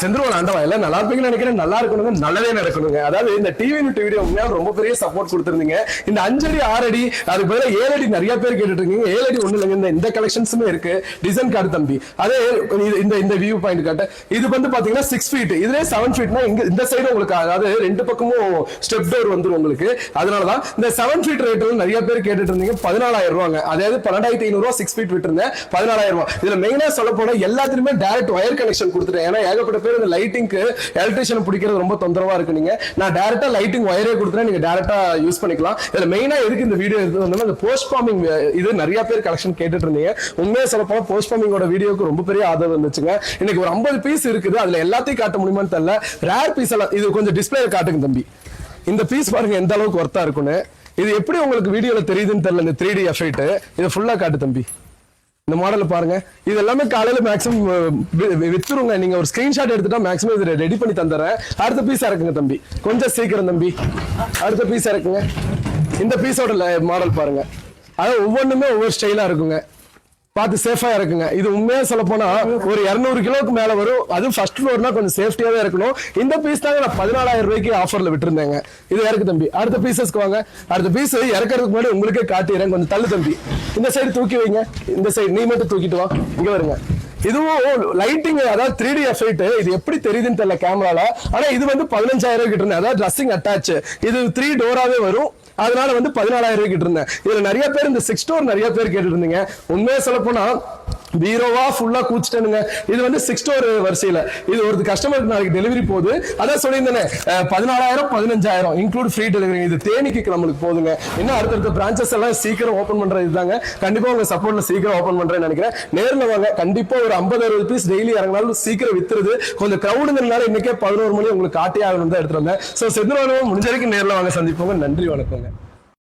செந்துருவன் ஆண்டவா எல்லாம் நல்லா இருப்பீங்கன்னு நினைக்கிறேன். நல்லா இருக்கணுங்க, நல்லதே நடக்கணுங்க. அதாவது இந்த டிவி வீடியோ உண்மையாக ரொம்ப பெரிய சப்போர்ட் கொடுத்துருந்தீங்க. இந்த 5 அடி 6 அடி அதுக்கு பதிலாக 7 அடி நிறைய பேர் கேட்டுட்டு இருக்கீங்க. 7 அடி ஒண்ணு இல்லைங்க, இந்த கலெக்ஷன்ஸுமே இருக்கு. டிசைன் கார்டு தம்பி, அதே இந்த வியூ பாயிண்ட் காட்ட இது வந்து பாத்தீங்கன்னா 6 ஃபீட், இதுல 7 ஃபீட்னா இந்த சைடு உங்களுக்கு, அதாவது 2 பக்கமும் ஸ்டெப் டோர் வந்துடும் உங்களுக்கு. அதனாலதான் இந்த 7 ஃபீட் ரேட்டு நிறைய பேர் கேட்டுட்டு இருந்தீங்க. 14,000 ரூபாங்க, அதாவது 12,500 ரூபாய் 6 ஃபீட் விட்டு இருந்தேன், 14,000 ரூபாய். இதுல மெயினா சொல்ல போனா எல்லாத்துலயுமே டைரக்ட் வயர் கனெக்ஷன் கொடுத்துட்டேன். ஏன்னா ஏகப்பட்ட பேர் இந்த லைட்டிங்க்கு எலக்ட்ரிஷியன் பிடிக்கிறது ரொம்ப தொந்தரவா இருக்கு. நீங்க நான் டைரக்டா லைட்டிங் வயரே கொடுத்துறேன், நீங்க டைரக்டா யூஸ் பண்ணிக்கலாம். இதுல மெயினா எதுக்கு இந்த வீடியோ எடுத்து வந்தோம்னா, இந்த போஸ்ட் ஃபார்மிங் இது நிறைய பேர் கலெக்ஷன் கேட்டுட்டு இருந்தீங்க. உண்மையா சொல்ல போனா போஸ்ட் ஃபார்மிங்கோட வீடியோக்கு ரொம்ப பெரிய ஆதரவு வந்துச்சுங்க. இன்னைக்கு ஒரு 50 பீஸ் இருக்குது, அதுல எல்லாத்தையும் காட்ட முடியுமான்னு தெரியல. ரேர் பீஸ் எல்லாம் இது கொஞ்சம் டிஸ்பிளேல காட்டுங்க தம்பி. இந்த பீஸ் பாருங்க எந்த அளவுக்கு ஒர்த்தா இருக்குன்னு. இது எப்படி உங்களுக்கு வீடியோல தெரியுதுன்னு தெரியல. இந்த 3D எஃபெக்ட் இதை ஃபுல்லா காட்டு தம்பி. இந்த மாடல் பாருங்க, இது எல்லாமே காலையில மேக்ஸிமம் வித்துருங்க. நீங்க ஒரு ஸ்கிரீன்ஷாட் எடுத்துட்டா மேக்ஸிமம் இது ரெடி பண்ணி தந்துறேன். அடுத்த பீஸ் இறக்குங்க தம்பி, கொஞ்சம் சீக்கிரம் தம்பி. அடுத்த பீஸ் இறக்குங்க. இந்த பீஸோட மாடல் பாருங்க, அதாவது ஒவ்வொன்றுமே ஒவ்வொரு ஸ்டைலா இருக்குங்க. பார்த்து சேஃபா இருக்குங்க. இது உண்மையா சொல்ல போனா ஒரு 200 கிலோக்கு மேல வரும். அதுவும் ஃபர்ஸ்ட் ஃப்ளோர்னா கொஞ்சம் சேஃப்டியாவே இருக்கணும். இந்த பீஸ் தாங்க நான் 14,000 ரூபாய்க்கு ஆஃபர்ல விட்டுருந்தேங்க. இது இறக்கு தம்பி. அடுத்த பீசஸ்க்கு வாங்க. அடுத்த பீஸ் இறக்கிறதுக்கு முன்னாடி உங்களுக்கே காட்டிடுறேன். கொஞ்சம் தள்ளு தம்பி. இந்த சைடு தூக்கி வைங்க, இந்த சைடு நீ மட்டும் தூக்கிட்டு வா. இங்க வருங்க. இதுவும் லைட்டிங், அதாவது 3D எஃபெக்ட். இது எப்படி தெரியுதுன்னு தெரியல கேமரால. ஆனா இது வந்து 15,000 ரூபாய் கிட்ட இருந்தேன். அதாவது ட்ரெஸ்ஸிங் அட்டாச். இது 3 டோராவே வரும். அதனால வந்து 14,000 ரூபாய் கிட்ட இருந்தேன். இதுல நிறைய பேர் இந்த 6 டோர் நிறைய பேர் கேட்டு இருந்தீங்க. உண்மையா சொல்ல போனா பீரோவா ஃபுல்லா கூச்சிட்டேனுங்க. இது வந்து 6 டோர் வரிசையில. இது ஒரு கஸ்டமருக்கு நாளைக்கு டெலிவரி போகுது. அதான் சொல்லியிருந்தேனே 14,000 15,000 இன்க்ளூட் ஃப்ரீ டெலிவரி. இது தேனிக்கு நம்மளுக்கு போதுங்க. இன்னும் அடுத்தடுத்த பிரான்சஸ் எல்லாம் சீக்கிரம் ஓபன் பண்றது இதுதாங்க. கண்டிப்பா உங்க சப்போர்ட்ல சீக்கிரம் ஓபன் பண்றேன்னு நினைக்கிறேன். நேர்ல வாங்க. கண்டிப்பா ஒரு 50-60 பீஸ் டெய்லி இறங்கினாலும் சீக்கிரம் வித்துருது. கொஞ்சம் கிரௌடுங்கிறதுனால இன்னைக்கே 11 மணி உங்களுக்கு காட்டி ஆகணும் தான் எடுத்துட்டு வந்தேன். சோ செதுரவனும் முடிஞ்ச வரைக்கும் நேர்ல வாங்க, சந்திப்போங்க. நன்றி, வணக்கங்க.